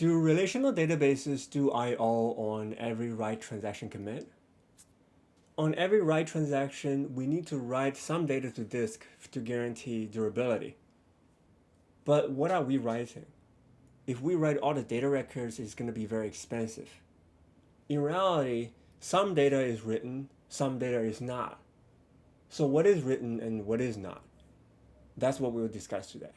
Do relational databases do I/O on every write transaction commit? On every write transaction, we need to write some data to disk to guarantee durability. But what are we writing? If we write all the data records, it's going to be very expensive. In reality, some data is written, some data is not. So what is written and what is not? That's what we will discuss today.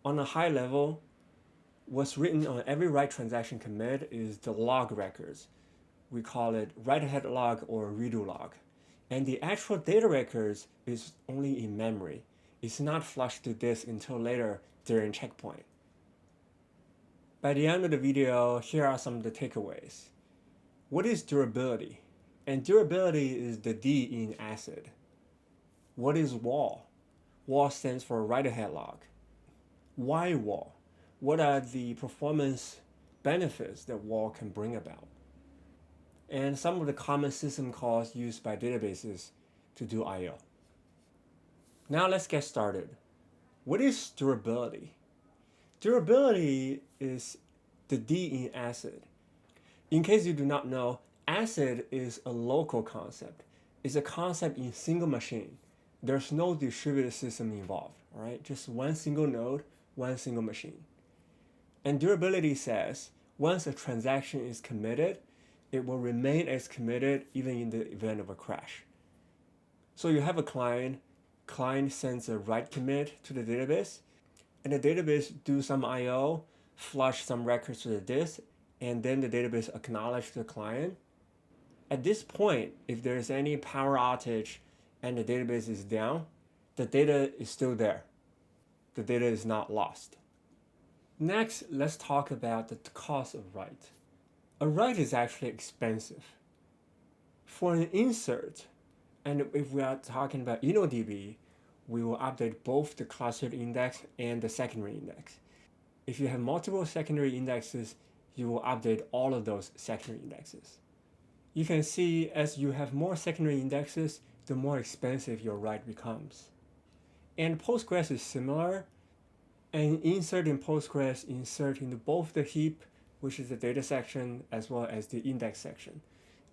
On a high level, what's written on every write transaction commit is the log records. We call it write-ahead log or redo log. And the actual data records is only in memory. It's not flushed to disk until later during checkpoint. By the end of the video, here are some of the takeaways. What is durability? And durability is the D in ACID. What is WAL? WAL stands for write-ahead log. Why WAL? What are the performance benefits that WAL can bring about? And some of the common system calls used by databases to do I/O. Now let's get started. What is durability? Durability is the D in ACID. In case you do not know, ACID is a local concept. It's a concept in single machine. There's no distributed system involved, all right? Just one single node, one single machine. And durability says once a transaction is committed, it will remain as committed even in the event of a crash. So you have a client sends a write commit to the database, and the database do some I/O, flush some records to the disk, and then the database acknowledge the client. At this point, if there's any power outage and the database is down, the data is still there. The data is not lost. Next, let's talk about the cost of write. A write is actually expensive. For an insert, and if we are talking about InnoDB, we will update both the clustered index and the secondary index. If you have multiple secondary indexes, you will update all of those secondary indexes. You can see as you have more secondary indexes, the more expensive your write becomes. And Postgres is similar. And insert in Postgres, insert into both the heap, which is the data section, as well as the index section.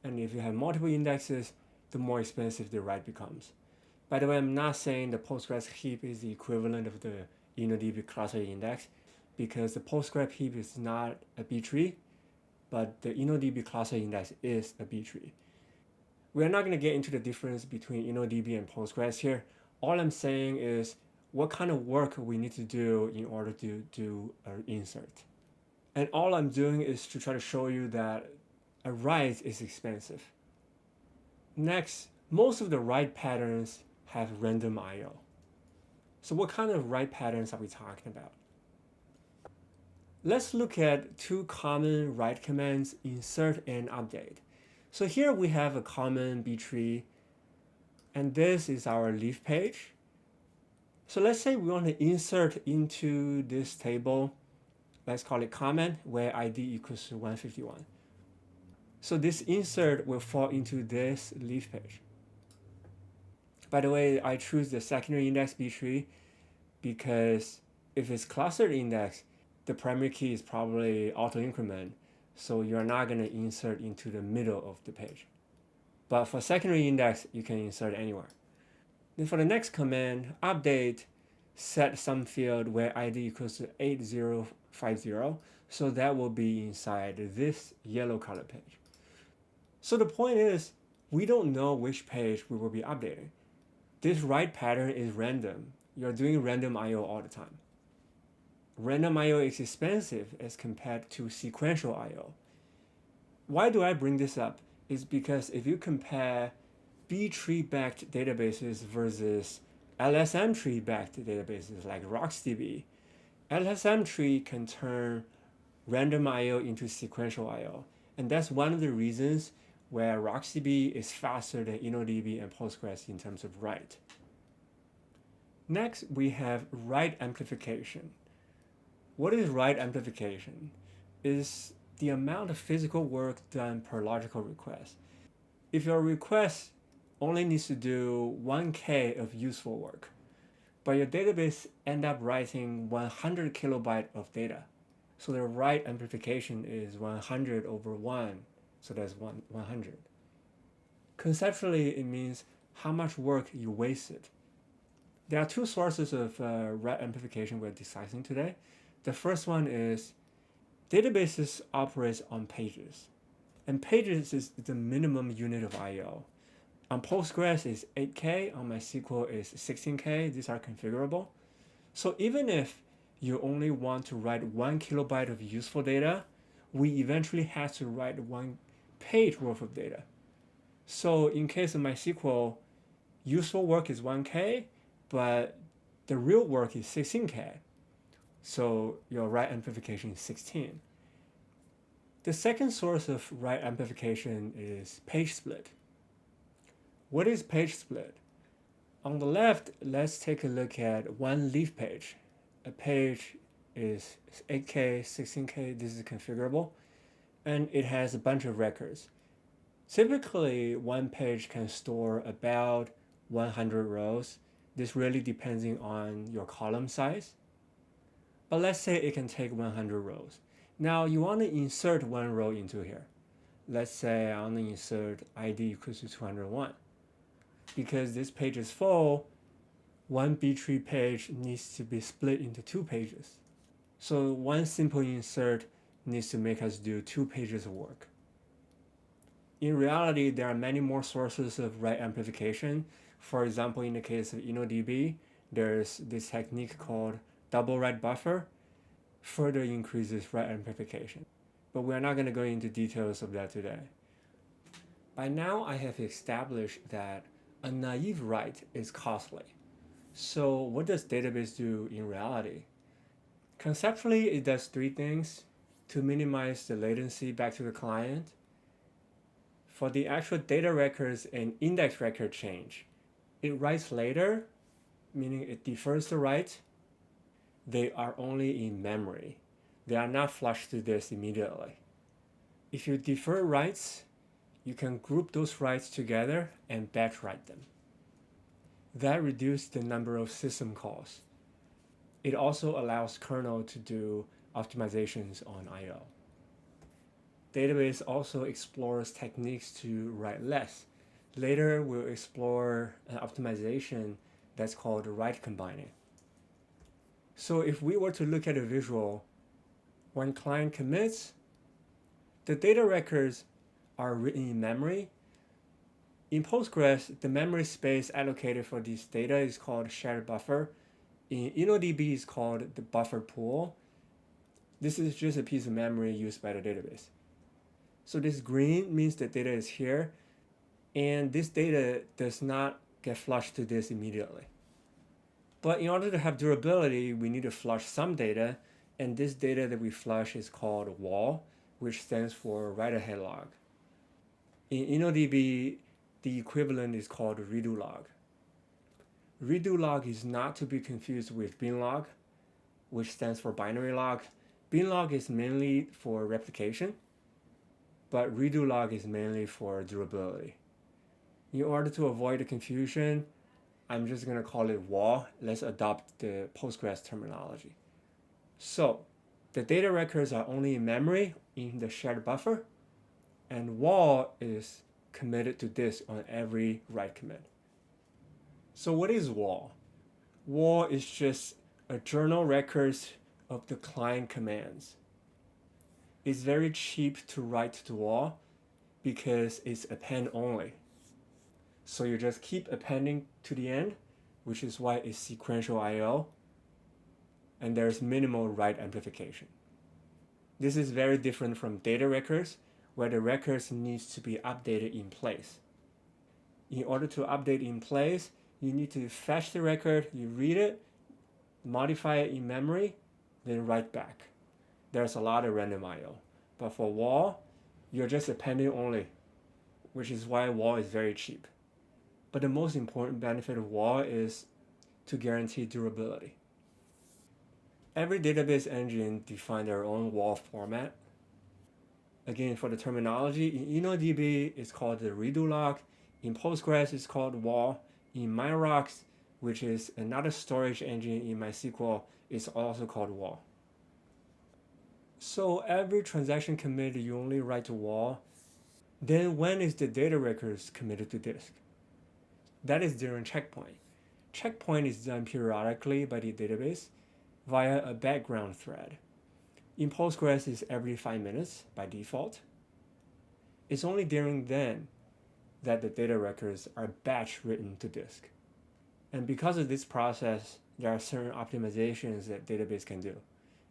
And if you have multiple indexes, the more expensive the write becomes. By the way, I'm not saying the Postgres heap is the equivalent of the InnoDB cluster index, because the Postgres heap is not a B tree, but the InnoDB cluster index is a B tree. We're not going to get into the difference between InnoDB and Postgres here. All I'm saying is what kind of work we need to do in order to do an insert. And all I'm doing is to try to show you that a write is expensive. Next, most of the write patterns have random I/O. So what kind of write patterns are we talking about? Let's look at two common write commands, insert and update. So here we have a common B tree, and this is our leaf page. So let's say we want to insert into this table, let's call it comment, where ID equals to 151. So this insert will fall into this leaf page. By the way, I choose the secondary index B tree because if it's clustered index, the primary key is probably auto increment, so you're not going to insert into the middle of the page. But for secondary index, you can insert anywhere. Then for the next command, update, set some field where ID equals to 8050, so that will be inside this yellow color page. So the point is, we don't know which page we will be updating. This write pattern is random. You're doing random I/O all the time. Random I/O is expensive as compared to sequential I/O. Why do I bring this up? Is because if you compare B tree backed databases versus LSM tree backed databases like RocksDB, LSM tree can turn random I/O into sequential I/O. And that's one of the reasons where RocksDB is faster than InnoDB and Postgres in terms of write. Next, we have write amplification. What is write amplification? Is the amount of physical work done per logical request. If your request only needs to do 1K of useful work, but your database end up writing 100 kilobyte of data, So the write amplification is 100 over 1, so that's 100. Conceptually, it means how much work you wasted. There are two sources of write amplification we're discussing today. The first one is databases operate on pages, and pages is the minimum unit of I/O. On Postgres is 8K, on MySQL is 16K. These are configurable. So even if you only want to write 1 kilobyte of useful data, we eventually have to write 1 page worth of data. So in case of MySQL, useful work is 1K, but the real work is 16K. So your write amplification is 16. The second source of write amplification is page split. What is page split? On the left, let's take a look at one leaf page. A page is 8K, 16K, this is configurable, and it has a bunch of records. Typically, one page can store about 100 rows. This really depending on your column size. But let's say it can take 100 rows. Now you want to insert one row into here. Let's say I want to insert ID equals to 201. Because this page is full, one B-tree page needs to be split into 2 pages. So one simple insert needs to make us do 2 pages of work. In reality, there are many more sources of write amplification. For example, in the case of InnoDB, there's this technique called double write buffer, further increases write amplification. But we're not going to go into details of that today. By now, I have established that a naive write is costly. So what does database do in reality? Conceptually, it does 3 things to minimize the latency back to the client. For the actual data records and index record change, it writes later, meaning it defers the write. They are only in memory. They are not flushed to disk immediately. If you defer writes, you can group those writes together and batch write them. That reduces the number of system calls. It also allows kernel to do optimizations on I/O. Database also explores techniques to write less. Later, we'll explore an optimization that's called write combining. So if we were to look at a visual, when client commits, the data records are written in memory. In Postgres, the memory space allocated for this data is called shared buffer. In InnoDB, it's called the buffer pool. This is just a piece of memory used by the database. So this green means the data is here, and this data does not get flushed to disk immediately. But in order to have durability, we need to flush some data, and this data that we flush is called WAL, which stands for write-ahead log. In InnoDB, the equivalent is called redo log. Redo log is not to be confused with bin log, which stands for binary log. Bin log is mainly for replication, but redo log is mainly for durability. In order to avoid the confusion, I'm just going to call it WAL. Let's adopt the Postgres terminology. So the data records are only in memory in the shared buffer, and WAL is committed to disk on every write commit. So what is WAL? WAL is just a journal records of the client commands. It's very cheap to write to WAL because it's append only. So you just keep appending to the end, which is why it's sequential I/O, and there's minimal write amplification. This is very different from data records, where the records needs to be updated in place. In order to update in place, you need to fetch the record, you read it, modify it in memory, then write back. There's a lot of random I/O. But for WAL, you're just appending only, which is why WAL is very cheap. But the most important benefit of WAL is to guarantee durability. Every database engine defines their own WAL format. Again, for the terminology, in InnoDB, it's called the redo log. In Postgres, it's called WAL. In MyRocks, which is another storage engine in MySQL, it's also called WAL. So every transaction commit you only write to WAL. Then when is the data records committed to disk? That is during checkpoint. Checkpoint is done periodically by the database via a background thread. In Postgres, it's every 5 minutes by default. It's only during then that the data records are batch written to disk. And because of this process, there are certain optimizations that database can do,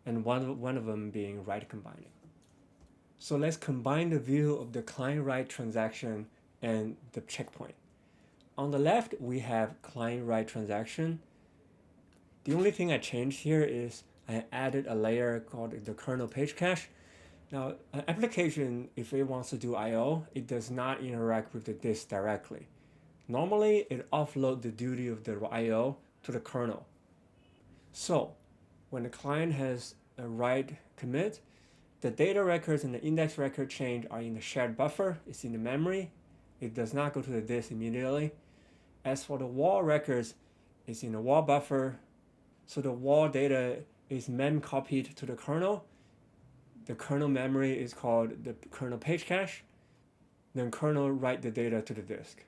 and one of them being write combining. So let's combine the view of the client write transaction and the checkpoint. On the left, we have client write transaction. The only thing I changed here is I added a layer called the kernel page cache. Now, an application, if it wants to do I/O, it does not interact with the disk directly. Normally, it offloads the duty of the I/O to the kernel. So, when the client has a write commit, the data records and the index record change are in the shared buffer. It's in the memory. It does not go to the disk immediately. As for the WAL records, it's in the WAL buffer. So the WAL data is mem copied to the kernel. The kernel memory is called the kernel page cache. Then kernel write the data to the disk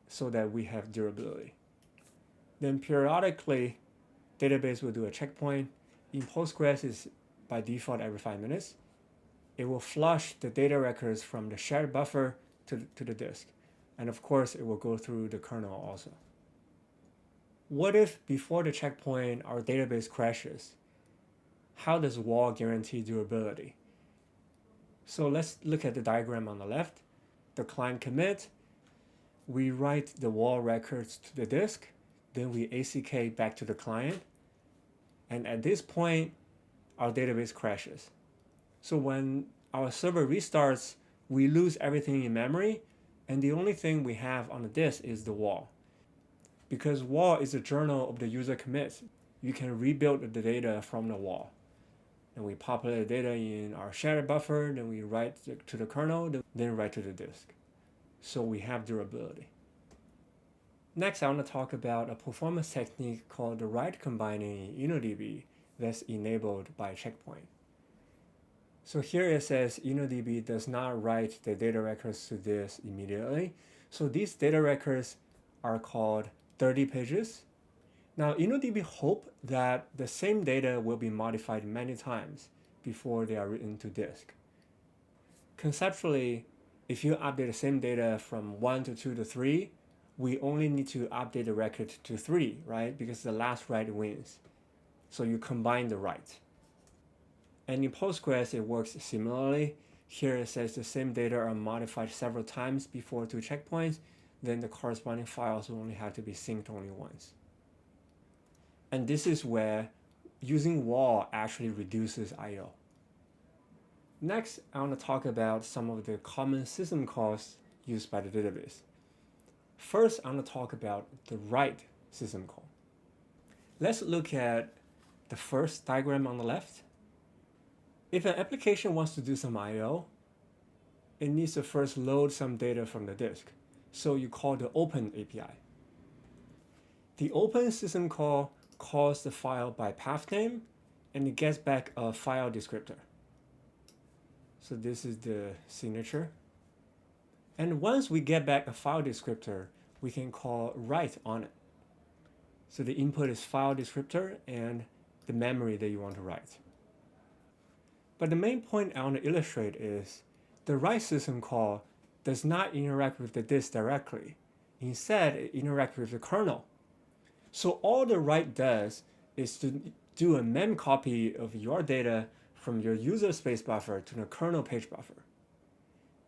so that we have durability. Then periodically, database will do a checkpoint. In Postgres, is by default every 5 minutes. It will flush the data records from the shared buffer to the disk. And of course, it will go through the kernel also. What if before the checkpoint, our database crashes? How does WAL guarantee durability? So let's look at the diagram on the left. The client commit, we write the WAL records to the disk, then we ACK back to the client. And at this point, our database crashes. So when our server restarts, we lose everything in memory, and the only thing we have on the disk is the WAL. Because WAL is a journal of the user commits, you can rebuild the data from the WAL. And we populate the data in our shared buffer, then we write to the kernel, then write to the disk. So we have durability. Next, I want to talk about a performance technique called the write combining in InnoDB that's enabled by checkpoint. So here it says InnoDB does not write the data records to disk immediately. So these data records are called 30 pages. Now, InnoDB hope that the same data will be modified many times before they are written to disk. Conceptually, if you update the same data from 1 to 2 to 3, we only need to update the record to 3, right? Because the last write wins. So you combine the write. And in Postgres, it works similarly. Here it says the same data are modified several times before 2 checkpoints, then the corresponding files will only have to be synced only once. And this is where using WAL actually reduces I/O. Next, I want to talk about some of the common system calls used by the database. First, I want to talk about the write system call. Let's look at the first diagram on the left. If an application wants to do some I/O, it needs to first load some data from the disk. So you call the open API. The open system call calls the file by path name, and it gets back a file descriptor. So this is the signature. And once we get back a file descriptor, we can call write on it. So the input is file descriptor and the memory that you want to write. But the main point I want to illustrate is the write system call does not interact with the disk directly. Instead, it interacts with the kernel. So all the write does is to do a mem copy of your data from your user space buffer to the kernel page buffer.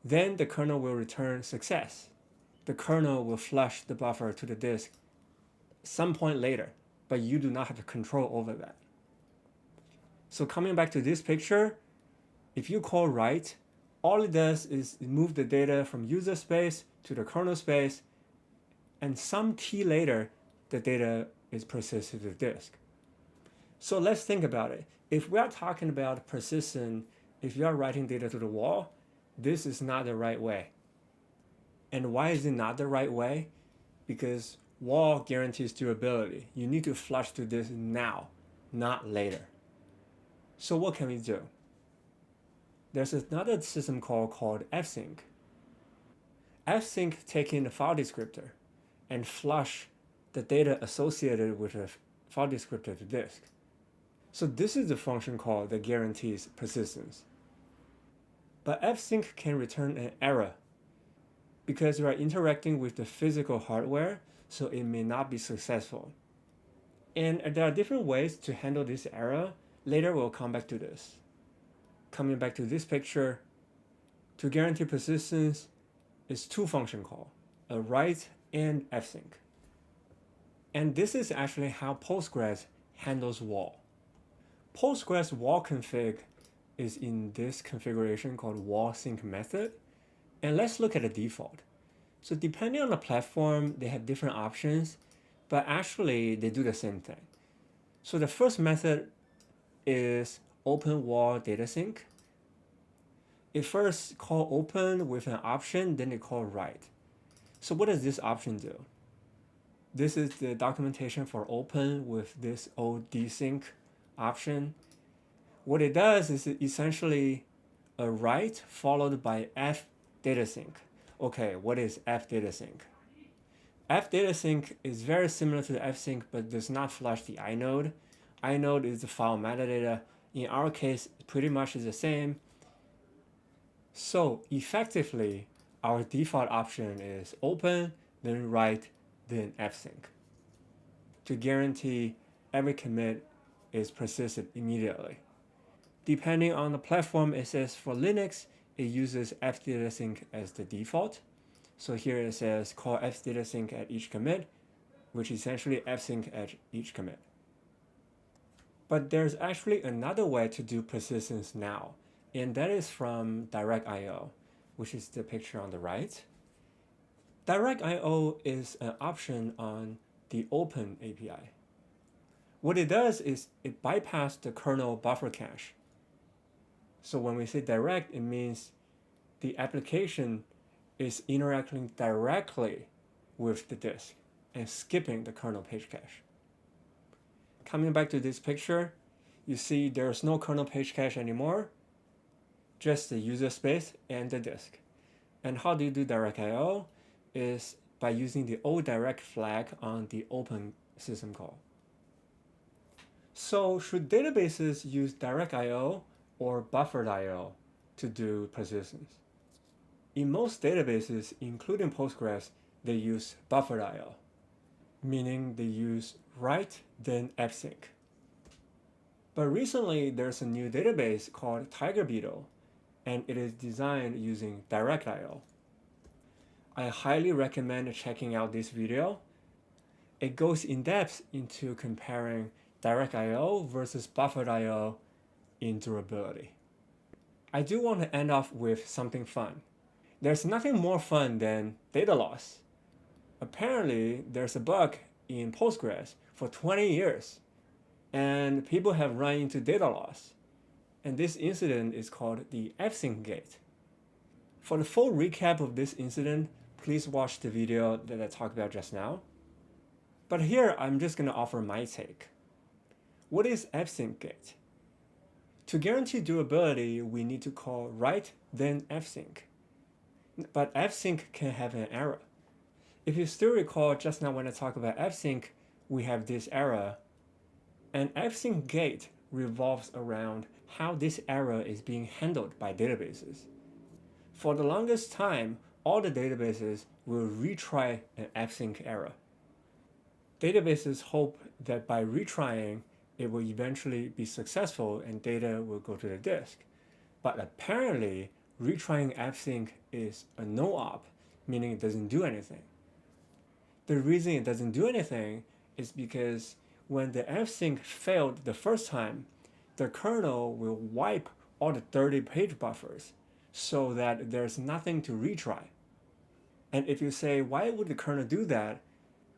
Then the kernel will return success. The kernel will flush the buffer to the disk some point later, but you do not have control over that. So coming back to this picture, if you call write, all it does is move the data from user space to the kernel space, and some t later, the data is persisted to the disk. So let's think about it. If we are talking about persistent, if you are writing data to the WAL, this is not the right way. And why is it not the right way? Because WAL guarantees durability. You need to flush to this now, not later. So what can we do? there's another system call called fsync. Fsync takes in the file descriptor and flush the data associated with the file descriptor to disk. So this is the function call that guarantees persistence. But fsync can return an error because you are interacting with the physical hardware, so it may not be successful. And there are different ways to handle this error. Later we'll come back to this. Coming back to this picture, to guarantee persistence is two function call, a write and fsync. And this is actually how Postgres handles WAL. Postgres WAL config is in this configuration called WAL sync method. And let's look at the default. So depending on the platform, they have different options, but actually they do the same thing. So the first method is open WAL data sync. It first call open with an option, then it call write. So what does this option do? This is the documentation for open with this old desync option. What it does is essentially a write followed by f data sync. Okay, what is f data sync? F data sync is very similar to the fsync but does not flush the inode. Inode is the file metadata. In our case, pretty much is the same. So effectively, our default option is open, then write, then fsync to guarantee every commit is persisted immediately. Depending on the platform, it says for Linux, it uses fdatasync as the default. So here it says call fdatasync at each commit, which is essentially fsync at each commit. But there's actually another way to do persistence now, and that is from direct IO, which is the picture on the right. Direct IO is an option on the Open API. What it does is it bypasses the kernel buffer cache. So when we say direct, it means the application is interacting directly with the disk and skipping the kernel page cache. Coming back to this picture, you see there's no kernel page cache anymore, just the user space and the disk. And how do you do direct IO? Is by using the oDirect flag on the open system call. So should databases use direct IO or buffered IO to do persistence? In most databases, including Postgres, they use buffered IO, meaning they use write then fsync. But recently, there's a new database called Tiger Beetle, and it is designed using direct IO. I highly recommend checking out this video. It goes in depth into comparing direct IO versus buffered IO in durability. I do want to end off with something fun. There's nothing more fun than data loss. Apparently, there's a bug in Postgres for 20 years, and people have run into data loss. And this incident is called the fsync gate. For the full recap of this incident, please watch the video that I talked about just now. But here, I'm just going to offer my take. What is fsync gate? To guarantee durability, we need to call write then fsync. But fsync can have an error. If you still recall just now when I talked about fsync, we have this error. And fsync gate revolves around how this error is being handled by databases. For the longest time, all the databases will retry an fsync error. Databases hope that by retrying, it will eventually be successful and data will go to the disk. But apparently, retrying fsync is a no-op, meaning it doesn't do anything. The reason it doesn't do anything is because when the fsync failed the first time, the kernel will wipe all the dirty page buffers so that there's nothing to retry. And if you say, why would the kernel do that?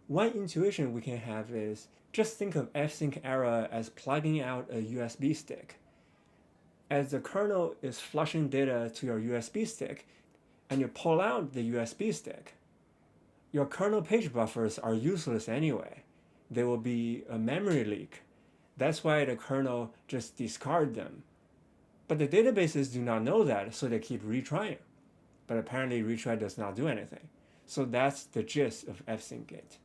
One intuition we can have is just think of fsync error as plugging out a USB stick. As the kernel is flushing data to your USB stick, and you pull out the USB stick, your kernel page buffers are useless anyway. There will be a memory leak. That's why the kernel just discards them. But the databases do not know that, so they keep retrying. But apparently retry does not do anything. So that's the gist of fsync gate.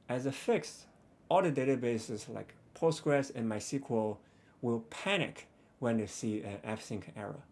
As a fix, all the databases like Postgres and MySQL will panic when they see an fsync error.